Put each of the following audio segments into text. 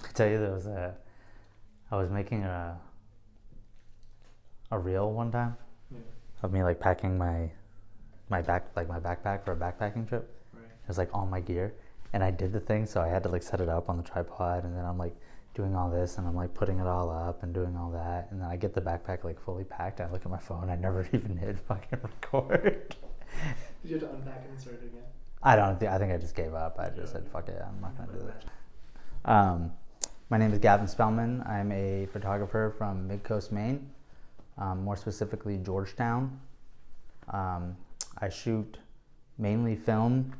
I tell you, I was making a reel one time Yeah. of me like packing my backpack for a backpacking trip. Right. It was like all my gear, and I did the thing, so I had to like set it up on the tripod, and then I'm like doing all this, and I'm like putting it all up and doing all that, and then I get the backpack like fully packed. I look at my phone. I never even hit fucking record. Did you have to unpack and insert it again? I think I just gave up. I just said, fuck it, I'm not gonna do this. My name is Gavin Spellman. I'm a photographer from Midcoast, Maine, more specifically Georgetown. I shoot mainly film,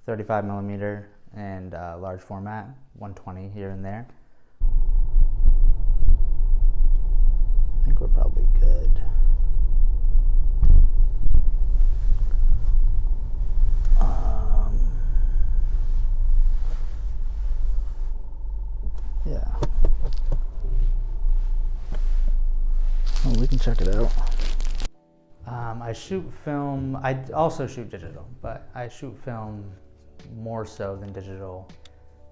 35 millimeter, and large format, 120 here and there. I think we're probably good. Yeah. Well, we can check it out. I shoot film. I also shoot digital, but I shoot film more so than digital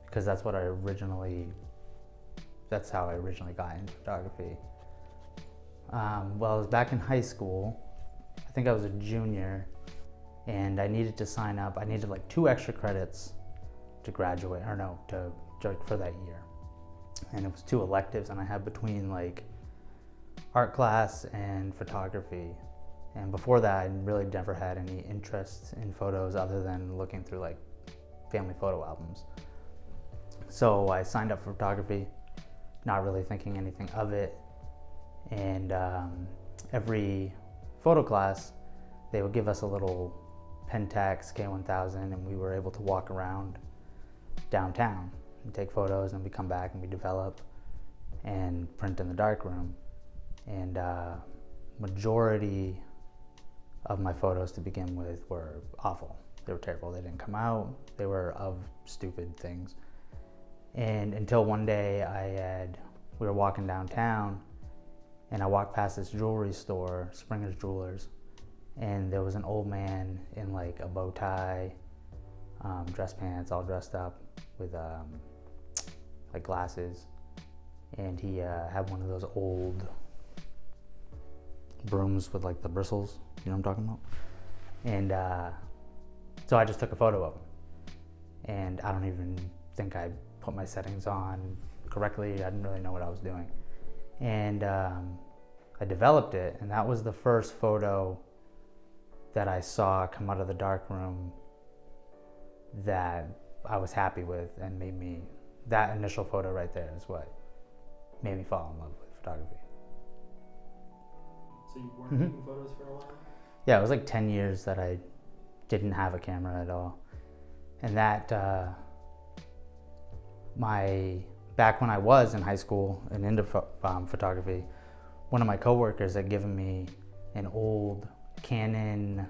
because that's how I originally got into photography. Well, I was back in high school. I think I was a junior, and I needed to sign up. I needed like 2 extra credits to graduate, or no, for that year. And it was 2 electives, and I had between like art class and photography. And before that, I really never had any interest in photos other than looking through like family photo albums. So I signed up for photography, not really thinking anything of it. And every photo class, they would give us a little Pentax K1000, and we were able to walk around downtown and take photos, and we come back and we develop and print in the darkroom. And majority of my photos to begin with were awful. They were terrible. They didn't come out. They were of stupid things. And until one day we were walking downtown, and I walked past this jewelry store, Springer's Jewelers, and there was an old man in like a bow tie, dress pants, all dressed up with like glasses, and he had one of those old brooms with like the bristles, you know what I'm talking about? And so I just took a photo of him, and I don't even think I put my settings on correctly. I didn't really know what I was doing, and I developed it, and that was the first photo that I saw come out of the darkroom that I was happy with, and that initial photo right there is what made me fall in love with photography. So you weren't taking photos for a while? Yeah, it was like 10 years that I didn't have a camera at all. And that, back when I was in high school and into photography, one of my coworkers had given me an old Canon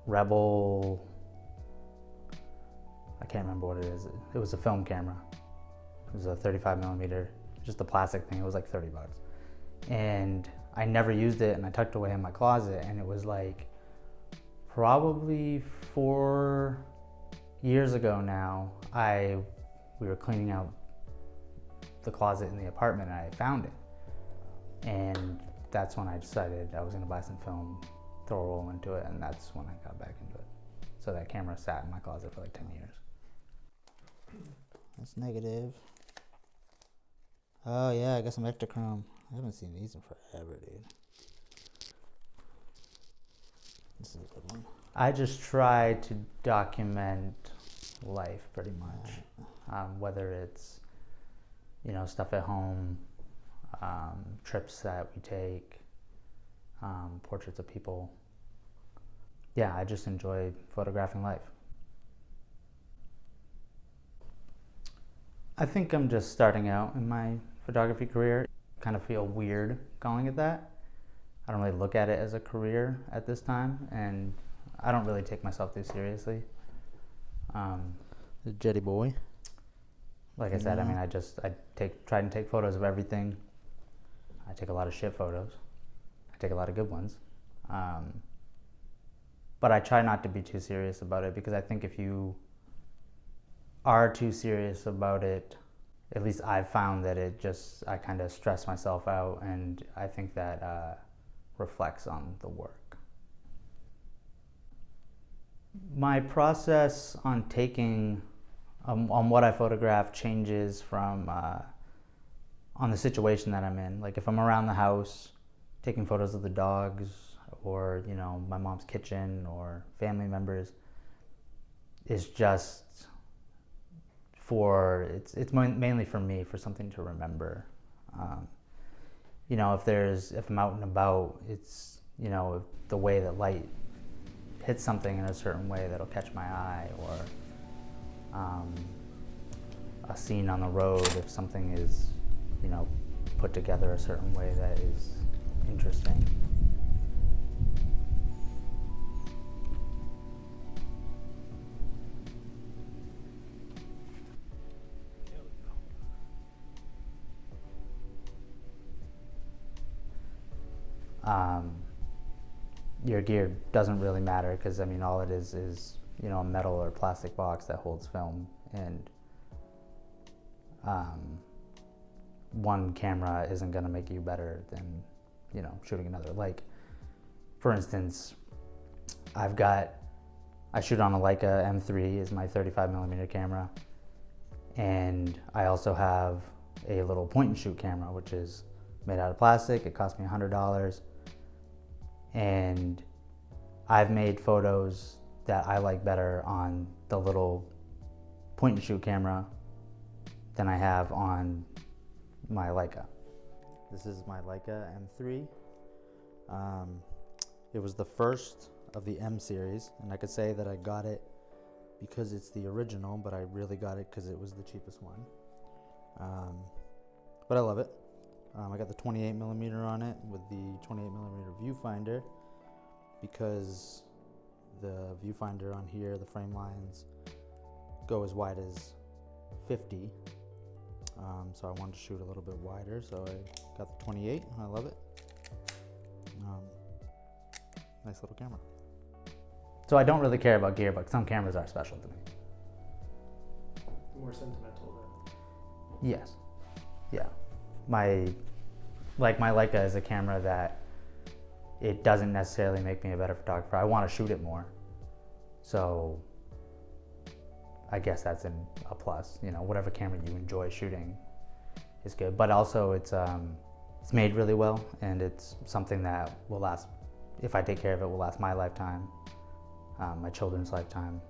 Rebel, I can't remember what it is. It was a film camera. It was a 35 millimeter, just a plastic thing. It was like 30 bucks. And I never used it, and I tucked it away in my closet, and it was like probably 4 years ago now, we were cleaning out the closet in the apartment, and I found it. And that's when I decided I was gonna buy some film, throw a roll into it, and that's when I got back into it. So that camera sat in my closet for like 10 years. That's negative. Oh yeah, I got some Ektachrome. I haven't seen these in forever, dude. This is a good one. I just try to document life pretty much. Whether it's, stuff at home, trips that we take, portraits of people. Yeah, I just enjoy photographing life. I think I'm just starting out in my photography career. I kind of feel weird calling it that. I don't really look at it as a career at this time, and I don't really take myself too seriously. The Jetty boy. Like I said, I mean, I try and take photos of everything. I take a lot of shit photos. I take a lot of good ones. But I try not to be too serious about it, because I think if you are too serious about it, at least I've found that I kind of stress myself out, and I think that reflects on the work. My process on taking, on what I photograph changes from on the situation that I'm in. Like if I'm around the house taking photos of the dogs, or my mom's kitchen or family members, is just it's mainly for me, for something to remember. If I'm out and about, it's the way that light hits something in a certain way that'll catch my eye, or a scene on the road, if something is put together a certain way that is interesting. Your gear doesn't really matter, because all it is a metal or plastic box that holds film, and one camera isn't going to make you better than shooting another. Like, for instance, I shoot on a Leica M3 is my 35mm camera, and I also have a little point and shoot camera, which is made out of plastic. It cost me $100, and I've made photos that I like better on the little point and shoot camera than I have on my Leica. This is my Leica M3. It was the first of the M series, and I could say that I got it because it's the original, but I really got it because it was the cheapest one. But I love it. I got the 28mm on it with the 28mm viewfinder, because the viewfinder on here, the frame lines, go as wide as 50. So I wanted to shoot a little bit wider, so I got the 28. I love it. Nice little camera. So I don't really care about gear, but some cameras are special to me. More sentimental then. Yes. Yeah. My Leica is a camera that it doesn't necessarily make me a better photographer. I want to shoot it more. So I guess that's a plus. Whatever camera you enjoy shooting is good. But also it's made really well, and it's something that will last, if I take care of it, will last my lifetime, my children's lifetime.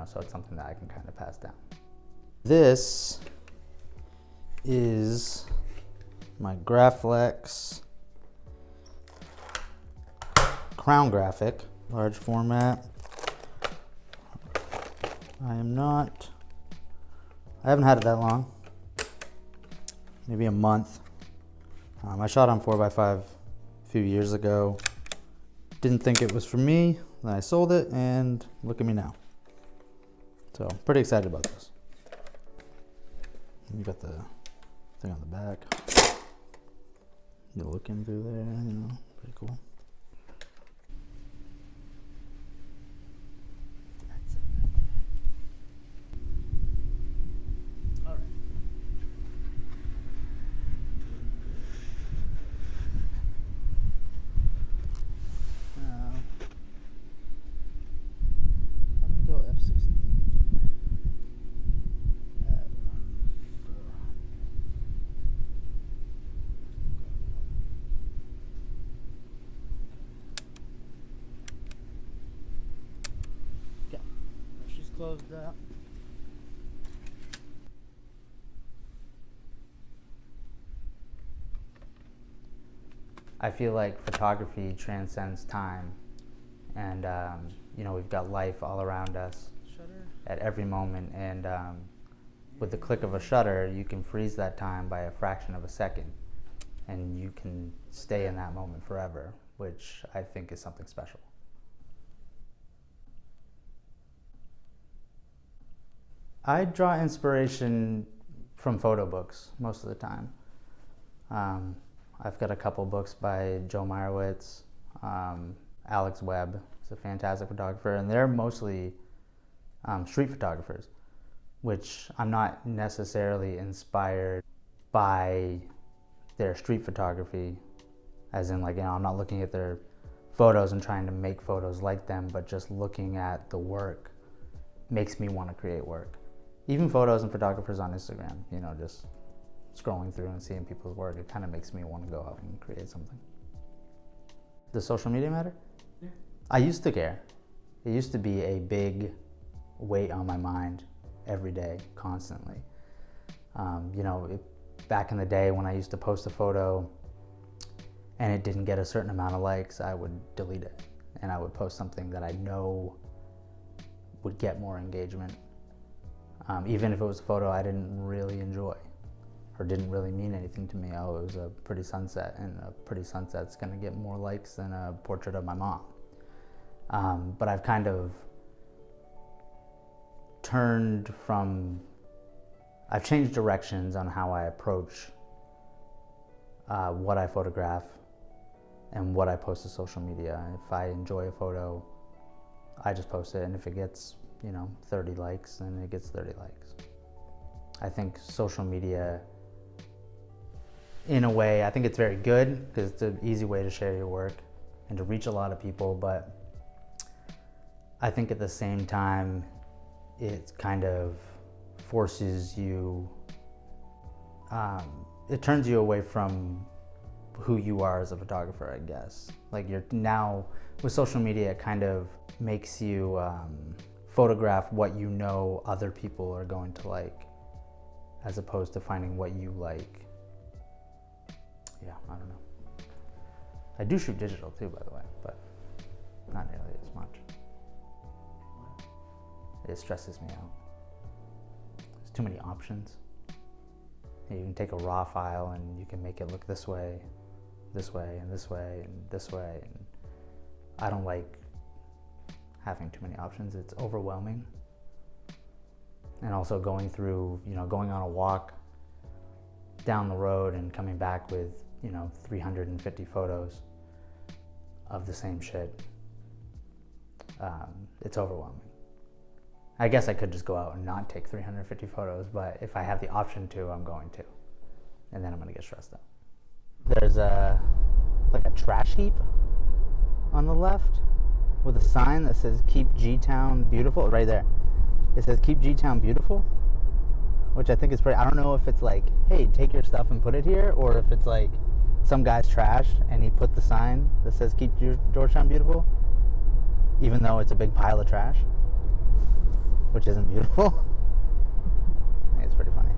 So it's something that I can kind of pass down. This is my Graflex Crown Graphic, large format. I haven't had it that long, maybe a month. I shot on 4x5 a few years ago. Didn't think it was for me, then I sold it, and look at me now. So, pretty excited about this. You got the thing on the back. You're looking through there, pretty cool. Closed up. I feel like photography transcends time, and we've got life all around us at every moment, and with the click of a shutter you can freeze that time by a fraction of a second, and you can stay in that moment forever, which I think is something special. I draw inspiration from photo books most of the time. I've got a couple books by Joe Meyerowitz. Alex Webb is a fantastic photographer, and they're mostly street photographers, which I'm not necessarily inspired by their street photography, as in like, I'm not looking at their photos and trying to make photos like them, but just looking at the work makes me want to create work. Even photos and photographers on Instagram, just scrolling through and seeing people's work, it kind of makes me want to go out and create something. Does social media matter? Yeah. I used to care. It used to be a big weight on my mind every day, constantly. Back in the day when I used to post a photo and it didn't get a certain amount of likes, I would delete it and I would post something that I know would get more engagement. Even if it was a photo I didn't really enjoy or didn't really mean anything to me. Oh, it was a pretty sunset, and a pretty sunset's gonna get more likes than a portrait of my mom. But I've kind of I've changed directions on how I approach what I photograph and what I post to social media. If I enjoy a photo, I just post it, and if it gets 30 likes, then it gets 30 likes. I think social media, in a way, I think it's very good because it's an easy way to share your work and to reach a lot of people, but I think at the same time, it kind of forces you, it turns you away from who you are as a photographer, I guess. Like now, with social media, it kind of makes you photograph what other people are going to like, as opposed to finding what you like. Yeah, I don't know. I do shoot digital too, by the way, but not nearly as much. It stresses me out. There's too many options. You can take a raw file and you can make it look this way, this way, and this way, and this way. And I don't like having too many options. It's overwhelming. And also going through, going on a walk down the road and coming back with, 350 photos of the same shit. It's overwhelming. I guess I could just go out and not take 350 photos, but if I have the option to, I'm going to. And then I'm gonna get stressed out. There's like a trash heap on the left with a sign that says "Keep G-Town Beautiful" right there. It says "Keep G-Town Beautiful," which I think is pretty. I don't know if it's like, hey, take your stuff and put it here, or if it's like some guy's trash and he put the sign that says "Keep Georgetown Beautiful," even though it's a big pile of trash, which isn't beautiful. It's pretty funny.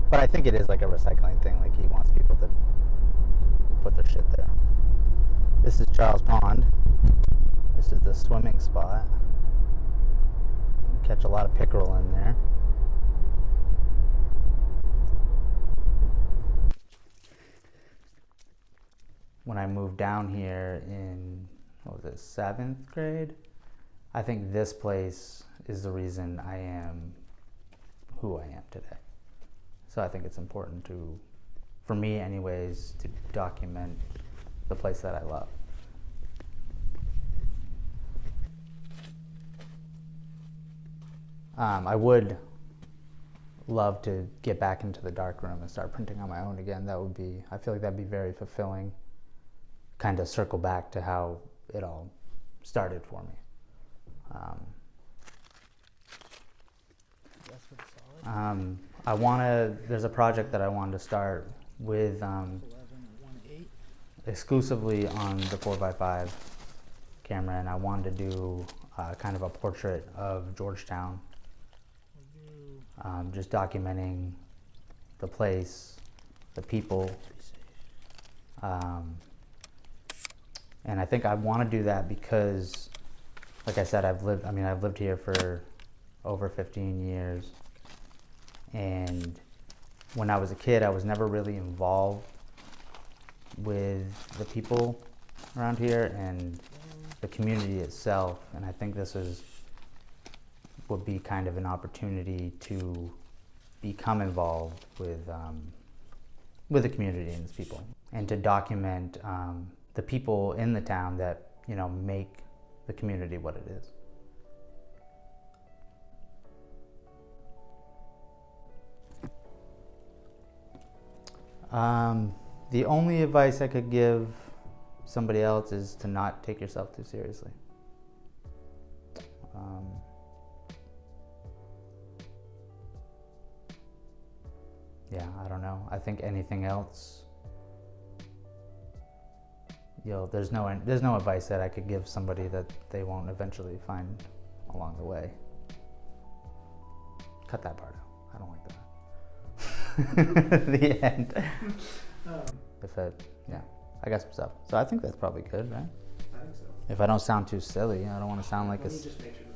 But I think it is like a recycling thing. Like he wants people to put their shit there. This is Charles Pond. This is the swimming spot. Catch a lot of pickerel in there. When I moved down here in, 7th grade, I think this place is the reason I am who I am today. So I think it's important for me anyways, to document the place that I love. I would love to get back into the darkroom and start printing on my own again. I feel like that'd be very fulfilling. Kind of circle back to how it all started for me. There's a project that I wanted to start with exclusively on the 4x5 camera, and I wanted to do kind of a portrait of Georgetown, just documenting the place, the people, and I think I want to do that because, like I said, I've lived here for over 15 years, and when I was a kid, I was never really involved with the people around here and the community itself, and I think this would be kind of an opportunity to become involved with the community and its people, and to document the people in the town that make the community what it is. The only advice I could give somebody else is to not take yourself too seriously. Yeah, I don't know. I think anything else, there's no advice that I could give somebody that they won't eventually find along the way. Cut that part out. I don't like that. The end. I guess so. So I think that's probably good, right? I think so. If I don't sound too silly, I don't want to sound like Let me a. just make sure